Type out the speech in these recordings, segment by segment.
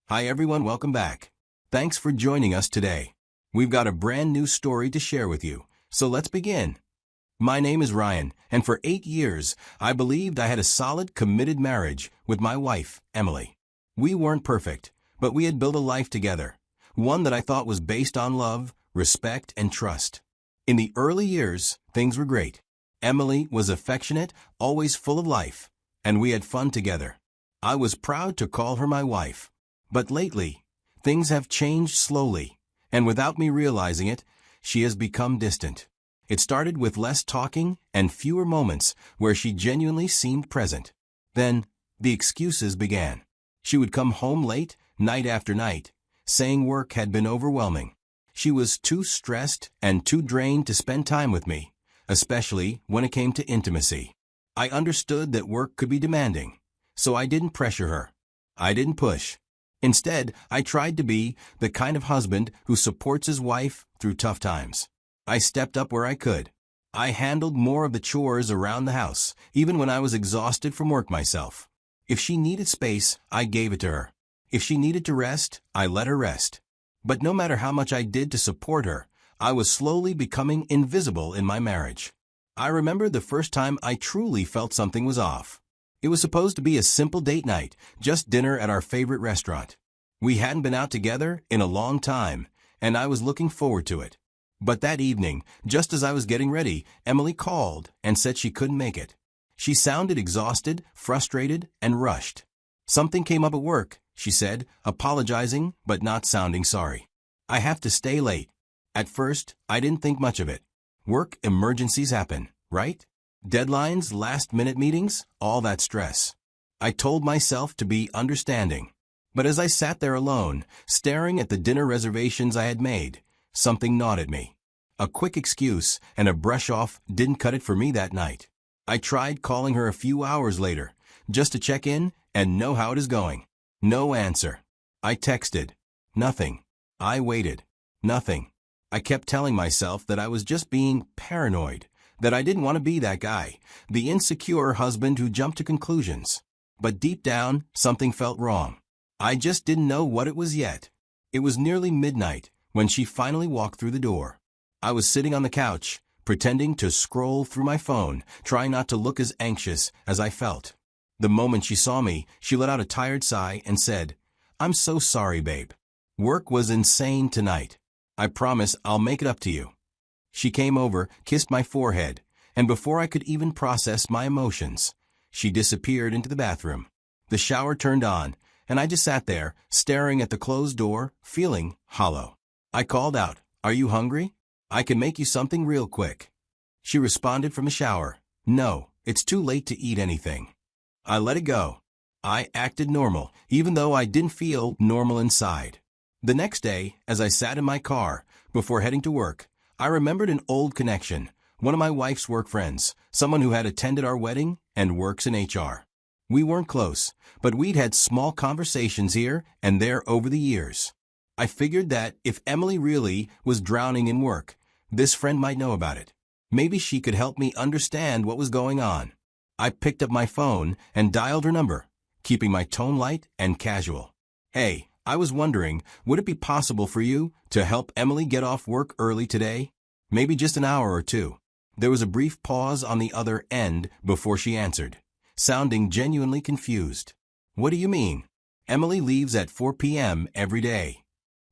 Hi everyone, welcome back. Thanks for joining us today. We've got a brand new story to share with you, so let's begin. My name is Ryan, and for 8 years, I believed I had a solid, committed marriage with my wife, Emily. We weren't perfect, but we had built a life together, one that I thought was based on love, respect, and trust. In the early years, things were great. Emily was affectionate, always full of life, and we had fun together. I was proud to call her my wife. But lately, things have changed slowly, and without me realizing it, she has become distant. It started with less talking and fewer moments where she genuinely seemed present. Then, the excuses began. She would come home late, night after night, saying work had been overwhelming. She was too stressed and too drained to spend time with me, especially when it came to intimacy. I understood that work could be demanding, so I didn't pressure her. I didn't push. Instead, I tried to be the kind of husband who supports his wife through tough times. I stepped up where I could. I handled more of the chores around the house, even when I was exhausted from work myself. If she needed space, I gave it to her. If she needed to rest, I let her rest. But no matter how much I did to support her, I was slowly becoming invisible in my marriage. I remember the first time I truly felt something was off. It was supposed to be a simple date night, just dinner at our favorite restaurant. We hadn't been out together in a long time, and I was looking forward to it. But that evening, just as I was getting ready, Emily called and said she couldn't make it. She sounded exhausted, frustrated, and rushed. Something came up at work, she said, apologizing but not sounding sorry. I have to stay late. At first, I didn't think much of it. Work emergencies happen, right? Deadlines, last-minute meetings, all that stress. I told myself to be understanding. But as I sat there alone, staring at the dinner reservations I had made, something gnawed at me. A quick excuse and a brush-off didn't cut it for me that night. I tried calling her a few hours later, just to check in and know how it is going. No answer. I texted. Nothing. I waited. Nothing. I kept telling myself that I was just being paranoid, that I didn't want to be that guy, the insecure husband who jumped to conclusions. But deep down, something felt wrong. I just didn't know what it was yet. It was nearly midnight when she finally walked through the door. I was sitting on the couch, pretending to scroll through my phone, trying not to look as anxious as I felt. The moment she saw me, she let out a tired sigh and said, "I'm so sorry, babe. Work was insane tonight. I promise I'll make it up to you." She came over, kissed my forehead, and before I could even process my emotions, she disappeared into the bathroom. The shower turned on, and I just sat there, staring at the closed door, feeling hollow. I called out, "Are you hungry? I can make you something real quick." She responded from the shower, "No, it's too late to eat anything." I let it go. I acted normal, even though I didn't feel normal inside. The next day, as I sat in my car, before heading to work, I remembered an old connection, one of my wife's work friends, someone who had attended our wedding and works in HR. We weren't close, but we'd had small conversations here and there over the years. I figured that if Emily really was drowning in work, this friend might know about it. Maybe she could help me understand what was going on. I picked up my phone and dialed her number, keeping my tone light and casual. "Hey, I was wondering, would it be possible for you to help Emily get off work early today? Maybe just an hour or two." There was a brief pause on the other end before she answered, sounding genuinely confused. "What do you mean? Emily leaves at 4 p.m. every day."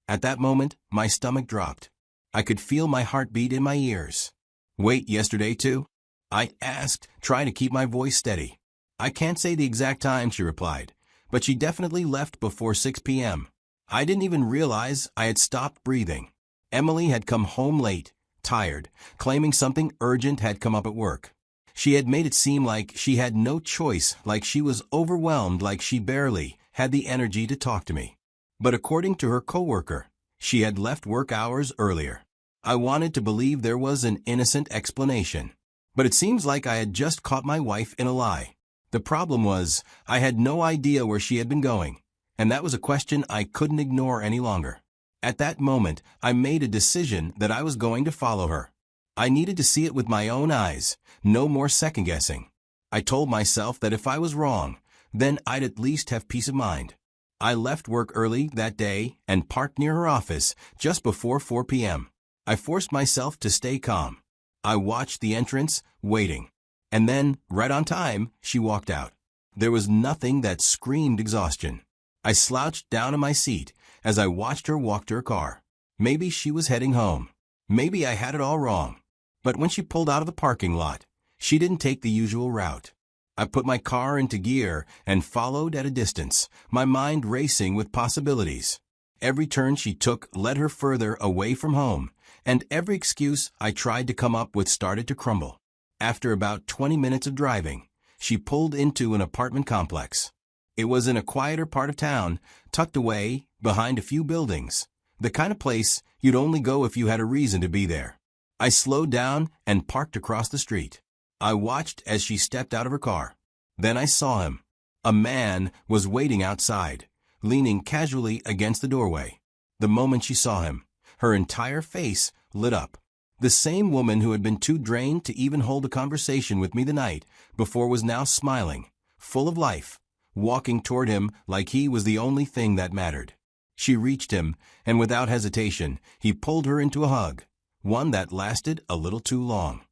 At that moment, my stomach dropped. I could feel my heartbeat in my ears. "Wait, yesterday too?" I asked, trying to keep my voice steady. "I can't say the exact time," she replied, "but she definitely left before 6 p.m. I didn't even realize I had stopped breathing. Emily had come home late, tired, claiming something urgent had come up at work. She had made it seem like she had no choice, like she was overwhelmed, like she barely had the energy to talk to me. But according to her coworker, she had left work hours earlier. I wanted to believe there was an innocent explanation, but it seems like I had just caught my wife in a lie. The problem was, I had no idea where she had been going, and that was a question I couldn't ignore any longer. At that moment, I made a decision that I was going to follow her. I needed to see it with my own eyes, no more second-guessing. I told myself that if I was wrong, then I'd at least have peace of mind. I left work early that day and parked near her office just before 4 p.m. I forced myself to stay calm. I watched the entrance, waiting. And then, right on time, she walked out. There was nothing that screamed exhaustion. I slouched down in my seat as I watched her walk to her car. Maybe she was heading home. Maybe I had it all wrong. But when she pulled out of the parking lot, she didn't take the usual route. I put my car into gear and followed at a distance, my mind racing with possibilities. Every turn she took led her further away from home, and every excuse I tried to come up with started to crumble. After about 20 minutes of driving, she pulled into an apartment complex. It was in a quieter part of town, tucked away behind a few buildings, the kind of place you'd only go if you had a reason to be there. I slowed down and parked across the street. I watched as she stepped out of her car. Then I saw him. A man was waiting outside, leaning casually against the doorway. The moment she saw him, her entire face lit up. The same woman who had been too drained to even hold a conversation with me the night before was now smiling, full of life, walking toward him like he was the only thing that mattered. She reached him, and without hesitation, he pulled her into a hug, one that lasted a little too long.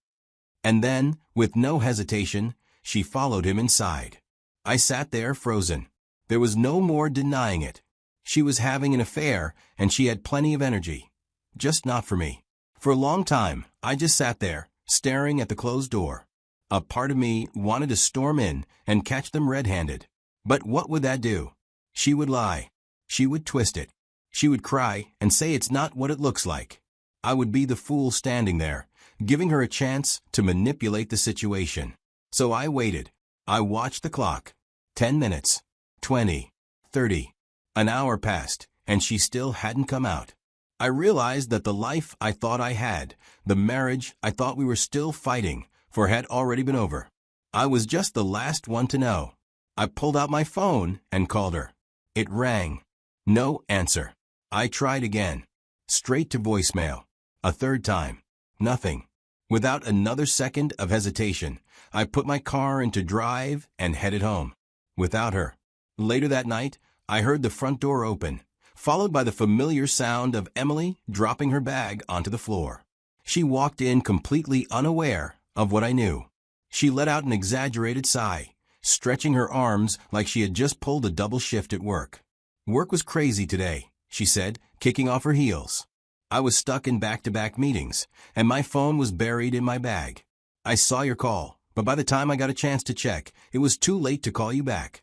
And then, with no hesitation, she followed him inside. I sat there frozen. There was no more denying it. She was having an affair, and she had plenty of energy. Just not for me. For a long time, I just sat there, staring at the closed door. A part of me wanted to storm in and catch them red-handed. But what would that do? She would lie. She would twist it. She would cry and say it's not what it looks like. I would be the fool standing there, giving her a chance to manipulate the situation. So I waited. I watched the clock. 10 minutes. 20. 30. An hour passed, and she still hadn't come out. I realized that the life I thought I had, the marriage I thought we were still fighting for, had already been over. I was just the last one to know. I pulled out my phone and called her. It rang. No answer. I tried again. Straight to voicemail. A third time. Nothing. Without another second of hesitation, I put my car into drive and headed home. Without her. Later that night, I heard the front door open, followed by the familiar sound of Emily dropping her bag onto the floor. She walked in completely unaware of what I knew. She let out an exaggerated sigh, stretching her arms like she had just pulled a double shift at work. Work was crazy today, she said, kicking off her heels. I was stuck in back-to-back meetings, and my phone was buried in my bag. I saw your call, but by the time I got a chance to check, it was too late to call you back.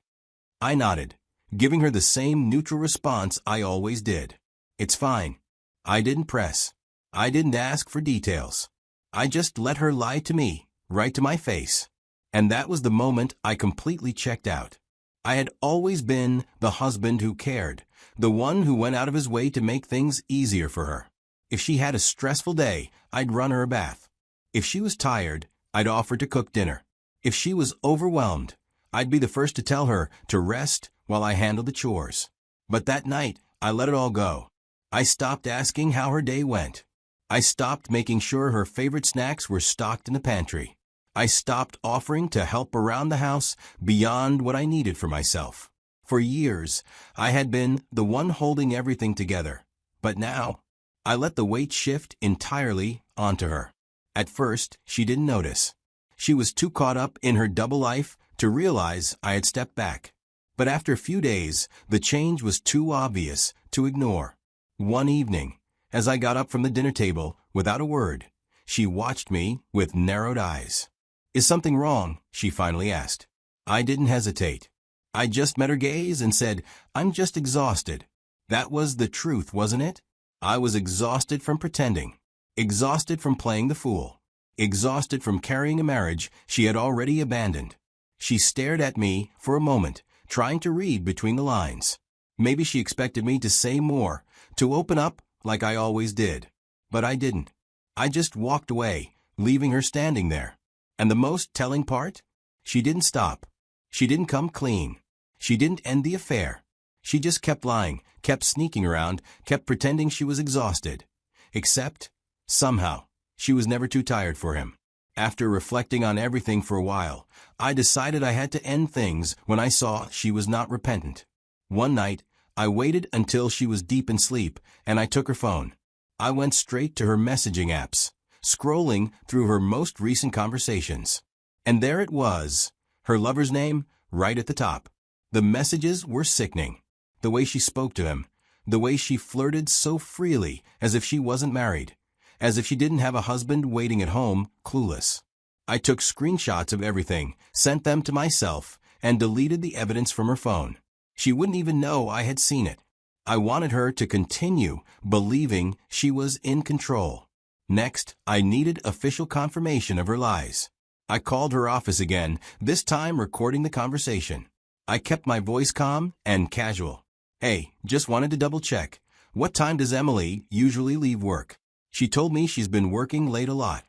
I nodded, giving her the same neutral response I always did. It's fine. I didn't press. I didn't ask for details. I just let her lie to me, right to my face. And that was the moment I completely checked out. I had always been the husband who cared, the one who went out of his way to make things easier for her. If she had a stressful day, I'd run her a bath. If she was tired, I'd offer to cook dinner. If she was overwhelmed, I'd be the first to tell her to rest while I handled the chores. But that night, I let it all go. I stopped asking how her day went. I stopped making sure her favorite snacks were stocked in the pantry. I stopped offering to help around the house beyond what I needed for myself. For years, I had been the one holding everything together. But now, I let the weight shift entirely onto her. At first, she didn't notice. She was too caught up in her double life to realize I had stepped back. But after a few days, the change was too obvious to ignore. One evening, as I got up from the dinner table without a word, she watched me with narrowed eyes. "Is something wrong?" she finally asked. I didn't hesitate. I just met her gaze and said, "I'm just exhausted." That was the truth, wasn't it? I was exhausted from pretending, exhausted from playing the fool, exhausted from carrying a marriage she had already abandoned. She stared at me for a moment, trying to read between the lines. Maybe she expected me to say more, to open up like I always did. But I didn't. I just walked away, leaving her standing there. And the most telling part? She didn't stop. She didn't come clean. She didn't end the affair. She just kept lying, kept sneaking around, kept pretending she was exhausted. Except, somehow, she was never too tired for him. After reflecting on everything for a while, I decided I had to end things when I saw she was not repentant. One night, I waited until she was deep in sleep, and I took her phone. I went straight to her messaging apps, scrolling through her most recent conversations. And there it was, her lover's name right at the top. The messages were sickening. The way she spoke to him, the way she flirted so freely as if she wasn't married, as if she didn't have a husband waiting at home, clueless. I took screenshots of everything, sent them to myself, and deleted the evidence from her phone. She wouldn't even know I had seen it. I wanted her to continue believing she was in control. Next, I needed official confirmation of her lies. I called her office again, this time recording the conversation. I kept my voice calm and casual. Hey, just wanted to double check. What time does Emily usually leave work? She told me she's been working late a lot.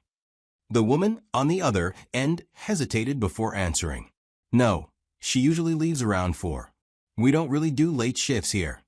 The woman, on the other end, hesitated before answering. No, she usually leaves around 4. We don't really do late shifts here.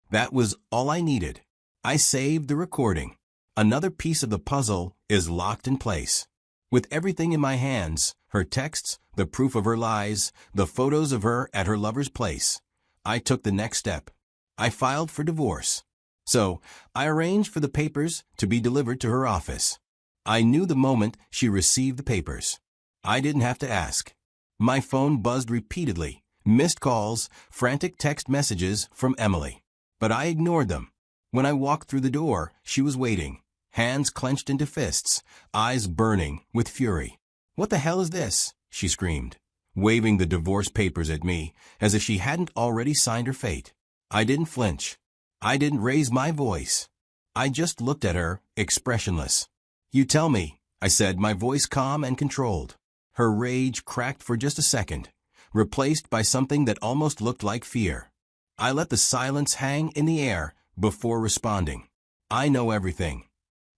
That was all I needed. I saved the recording. Another piece of the puzzle is locked in place. With everything in my hands, her texts, the proof of her lies, the photos of her at her lover's place, I took the next step. I filed for divorce. So, I arranged for the papers to be delivered to her office. I knew the moment she received the papers. I didn't have to ask. My phone buzzed repeatedly, missed calls, frantic text messages from Emily. But I ignored them. When I walked through the door, she was waiting, hands clenched into fists, eyes burning with fury. What the hell is this? She screamed, waving the divorce papers at me as if she hadn't already signed her fate. I didn't flinch. I didn't raise my voice. I just looked at her, expressionless. You tell me, I said, my voice calm and controlled. Her rage cracked for just a second, replaced by something that almost looked like fear. I let the silence hang in the air before responding. I know everything.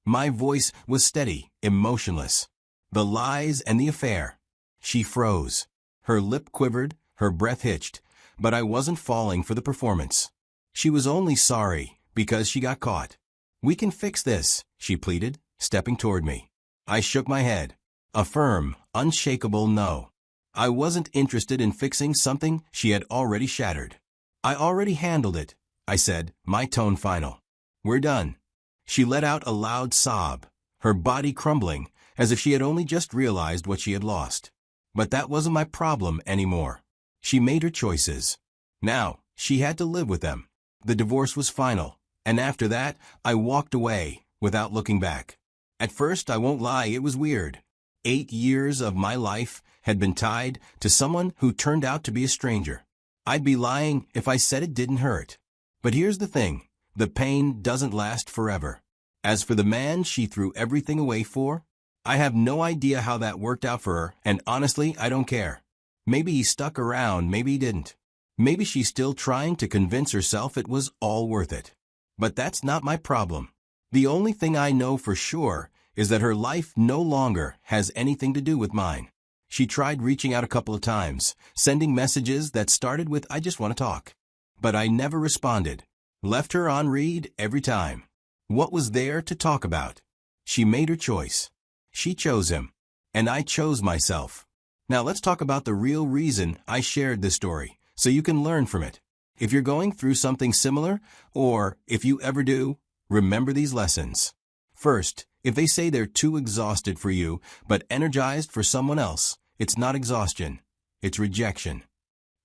My voice was steady, emotionless. The lies and the affair. She froze. Her lip quivered, her breath hitched, but I wasn't falling for the performance. She was only sorry because she got caught. We can fix this, she pleaded, stepping toward me. I shook my head. A firm, unshakable no. I wasn't interested in fixing something she had already shattered. I already handled it, I said, my tone final. We're done. She let out a loud sob, her body crumbling, as if she had only just realized what she had lost. But that wasn't my problem anymore. She made her choices. Now, she had to live with them. The divorce was final, and after that, I walked away, without looking back. At first, I won't lie, it was weird. 8 years of my life had been tied to someone who turned out to be a stranger. I'd be lying if I said it didn't hurt. But here's the thing, the pain doesn't last forever. As for the man she threw everything away for, I have no idea how that worked out for her, and honestly, I don't care. Maybe he stuck around, maybe he didn't. Maybe she's still trying to convince herself it was all worth it. But that's not my problem. The only thing I know for sure is that her life no longer has anything to do with mine. She tried reaching out a couple of times, sending messages that started with, I just want to talk. But I never responded. Left her on read every time. What was there to talk about? She made her choice. She chose him. And I chose myself. Now let's talk about the real reason I shared this story, so you can learn from it. If you're going through something similar, or if you ever do, remember these lessons. First, if they say they're too exhausted for you, but energized for someone else, it's not exhaustion, it's rejection.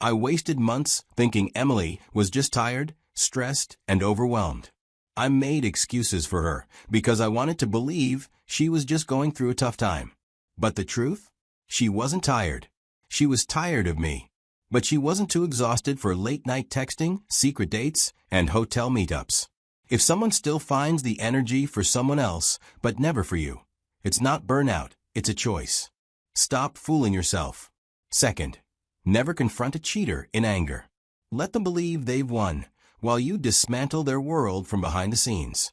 I wasted months thinking Emily was just tired, stressed, and overwhelmed. I made excuses for her because I wanted to believe she was just going through a tough time. But the truth? She wasn't tired. She was tired of me. But she wasn't too exhausted for late-night texting, secret dates, and hotel meetups. If someone still finds the energy for someone else, but never for you, it's not burnout, it's a choice. Stop fooling yourself. Second, never confront a cheater in anger. Let them believe they've won, while you dismantle their world from behind the scenes.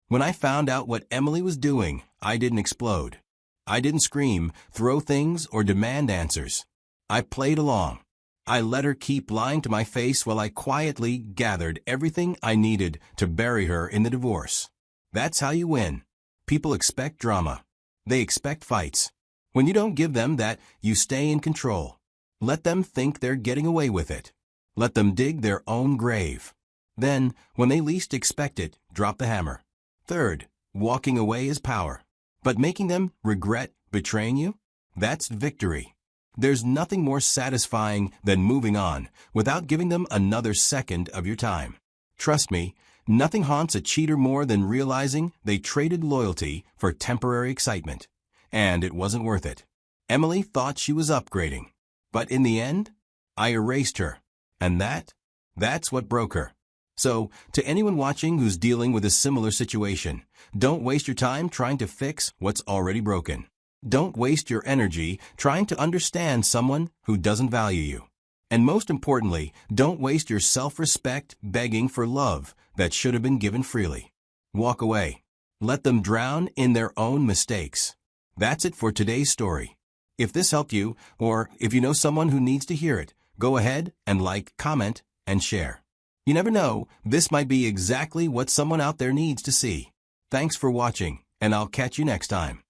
When I found out what Emily was doing, I didn't explode. I didn't scream, throw things, or demand answers. I played along. I let her keep lying to my face while I quietly gathered everything I needed to bury her in the divorce. That's how you win. People expect drama. They expect fights. When you don't give them that, you stay in control. Let them think they're getting away with it. Let them dig their own grave. Then, when they least expect it, drop the hammer. Third, walking away is power. But making them regret betraying you? That's victory. There's nothing more satisfying than moving on without giving them another second of your time. Trust me, nothing haunts a cheater more than realizing they traded loyalty for temporary excitement. And it wasn't worth it. Emily thought she was upgrading. But in the end, I erased her. And that's what broke her. So, to anyone watching who's dealing with a similar situation, don't waste your time trying to fix what's already broken. Don't waste your energy trying to understand someone who doesn't value you. And most importantly, don't waste your self-respect begging for love that should have been given freely. Walk away. Let them drown in their own mistakes. That's it for today's story. If this helped you, or if you know someone who needs to hear it, go ahead and like, comment, and share. You never know, this might be exactly what someone out there needs to see. Thanks for watching, and I'll catch you next time.